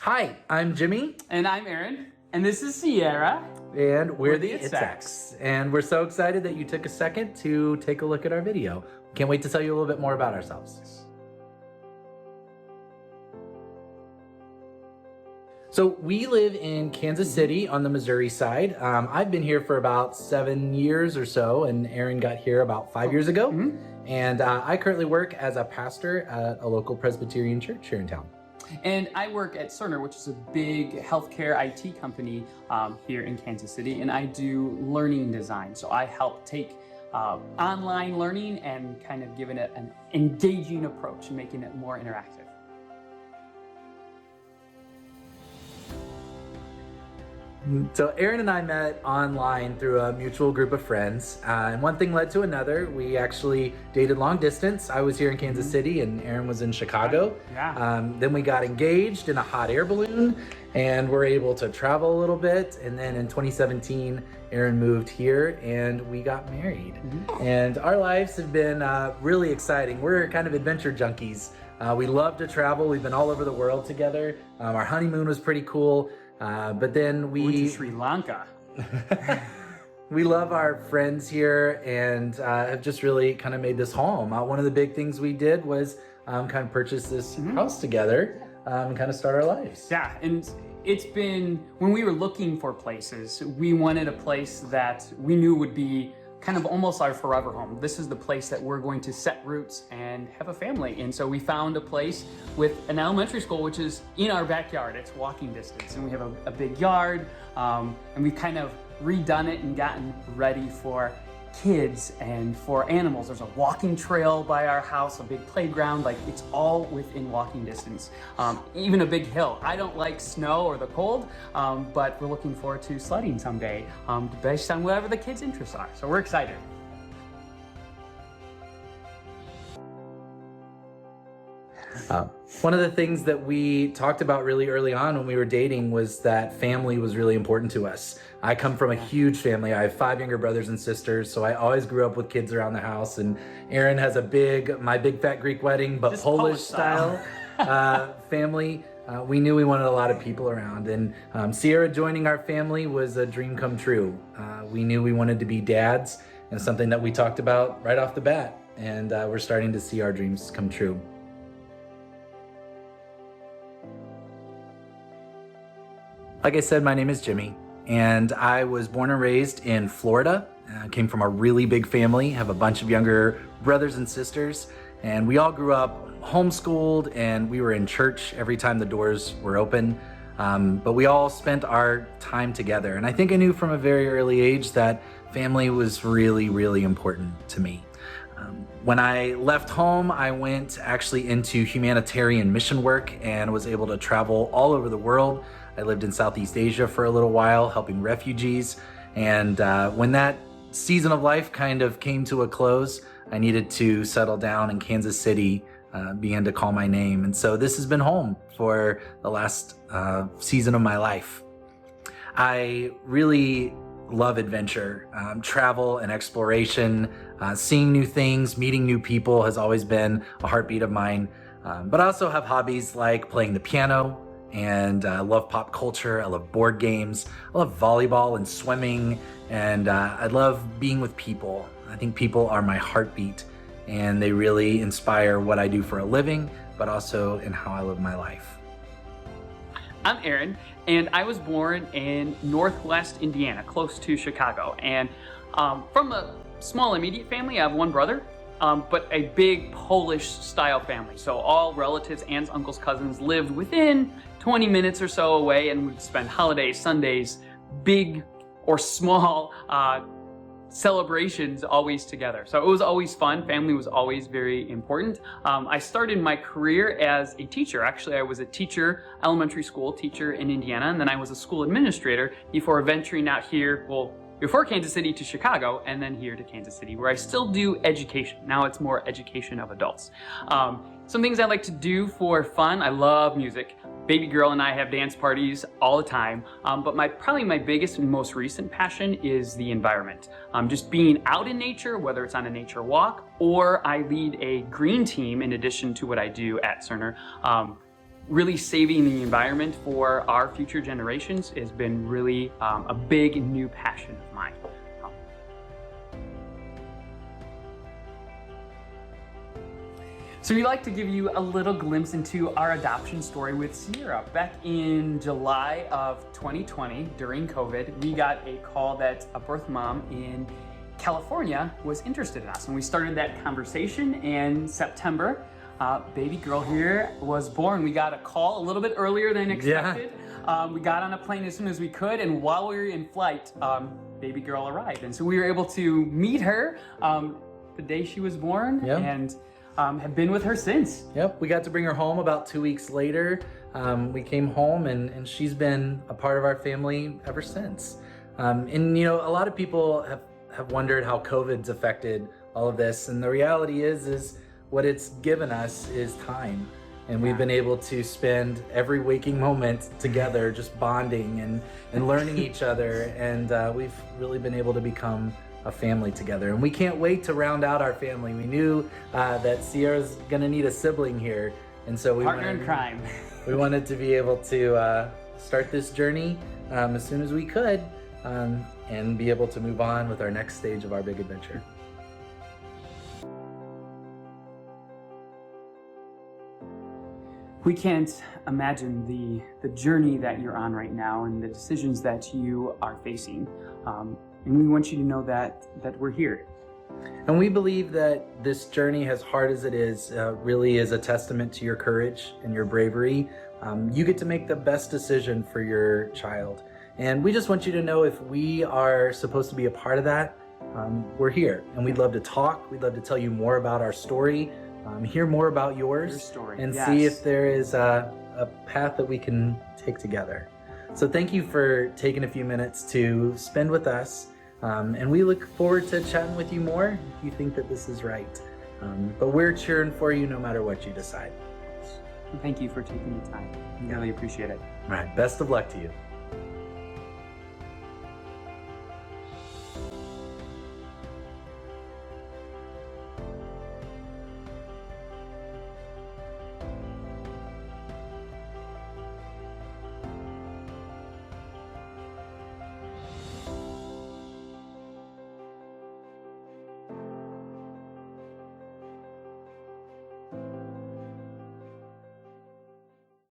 Hi, I'm Jimmy. And I'm Aaron. And this is Sierra. And we're the It's It's X. X. And we're so excited that you took a second to take a look at our video. Can't wait to tell you a little bit more about ourselves. So we live in Kansas City on the Missouri side. I've been here for about 7 years or so, and Aaron got here about 5 years ago. And I currently work as a pastor at a local Presbyterian church here in town. And I work at Cerner, which is a big healthcare IT company here in Kansas City. And I do learning design. So I help take online learning and kind of giving it an engaging approach and making it more interactive. So Aaron and I met online through a mutual group of friends, and one thing led to another. We actually dated long distance. I was here in Kansas City and Aaron was in Chicago. Then we got engaged in a hot air balloon and were able to travel a little bit. And then in 2017, Aaron moved here and we got married. And our lives have been really exciting. We're kind of adventure junkies. We love to travel. We've been all over the world together. Our honeymoon was pretty cool. But then we went to Sri Lanka. We love our friends here and have just really kind of made this home. One of the big things we did was kind of purchase this house together and kind of start our lives. Yeah, and it's been, when we were looking for places, we wanted a place that we knew would be kind of almost our forever home. This is the place that we're going to set roots and have a family. And so we found a place with an elementary school, which is in our backyard. It's walking distance, and we have a big yard, and we've kind of redone it and gotten ready for kids and for animals. There's a walking trail by our house, a big playground, like it's all within walking distance. Even a big hill. I don't like snow or the cold, but we're looking forward to sledding someday, based on whatever the kids' interests are. So we're excited. One of the things that we talked about really early on when we were dating was that family was really important to us. I come from a huge family. I have 5 younger brothers and sisters, so I always grew up with kids around the house. And Aaron has my big fat Greek wedding, but just Polish style family. We knew we wanted a lot of people around, and Sierra joining our family was a dream come true. We knew we wanted to be dads, and something that we talked about right off the bat, and we're starting to see our dreams come true. Like I said, my name is Jimmy, and I was born and raised in Florida. I came from a really big family, have a bunch of younger brothers and sisters, and we all grew up homeschooled, and we were in church every time the doors were open. But we all spent our time together, and I think I knew from a very early age that family was really, really important to me. When I left home, I went actually into humanitarian mission work and was able to travel all over the world. I lived in Southeast Asia for a little while, helping refugees. And when that season of life kind of came to a close, I needed to settle down, and Kansas City began to call my name. And so this has been home for the last season of my life. I really love adventure, travel and exploration, seeing new things, meeting new people has always been a heartbeat of mine. But I also have hobbies like playing the piano, and I love pop culture. I love board games. I love volleyball and swimming, and I love being with people. I think people are my heartbeat, and they really inspire what I do for a living, but also in how I live my life. I'm Aaron, and I was born in Northwest Indiana, close to Chicago. And from a small immediate family, I have one brother, but a big Polish-style family. So all relatives, aunts, uncles, cousins lived within 20 minutes or so away, and we'd spend holidays, Sundays, big or small celebrations always together. So it was always fun. Family was always very important. I started my career as a teacher. Actually, I was a teacher, elementary school teacher in Indiana, and then I was a school administrator before venturing out here, before Kansas City to Chicago, and then here to Kansas City, where I still do education. Now it's more education of adults. Some things I like to do for fun. I love music. Baby girl and I have dance parties all the time, but probably my biggest and most recent passion is the environment. Just being out in nature, whether it's on a nature walk, or I lead a green team in addition to what I do at Cerner. really saving the environment for our future generations has been really a big new passion of mine. So we'd like to give you a little glimpse into our adoption story with Sierra. Back in July of 2020, during COVID, we got a call that a birth mom in California was interested in us. And we started that conversation in September. Baby girl here was born. We got a call a little bit earlier than expected. Yeah. We got on a plane as soon as we could, and while we were in flight, baby girl arrived. And so we were able to meet her the day she was born. Yep. And have been with her since. Yep, we got to bring her home about 2 weeks later. We came home and she's been a part of our family ever since. And you know, a lot of people have wondered how COVID's affected all of this. And the reality is what it's given us is time. And we've been able to spend every waking moment together, just bonding and learning each other. And we've really been able to become a family together, and we can't wait to round out our family. We knew that Sierra's gonna need a sibling here, and so we partner in crime. We wanted to be able to start this journey as soon as we could, and be able to move on with our next stage of our big adventure. We can't imagine the journey that you're on right now and the decisions that you are facing. And we want you to know that we're here. And we believe that this journey, as hard as it is, really is a testament to your courage and your bravery. You get to make the best decision for your child. And we just want you to know, if we are supposed to be a part of that, we're here. And we'd love to talk. We'd love to tell you more about our story, hear more about yours, your story. And yes. See if there is a path that we can take together. So thank you for taking a few minutes to spend with us. And we look forward to chatting with you more if you think that this is right. But we're cheering for you no matter what you decide. Thank you for taking the time. We really appreciate it. All right. Best of luck to you.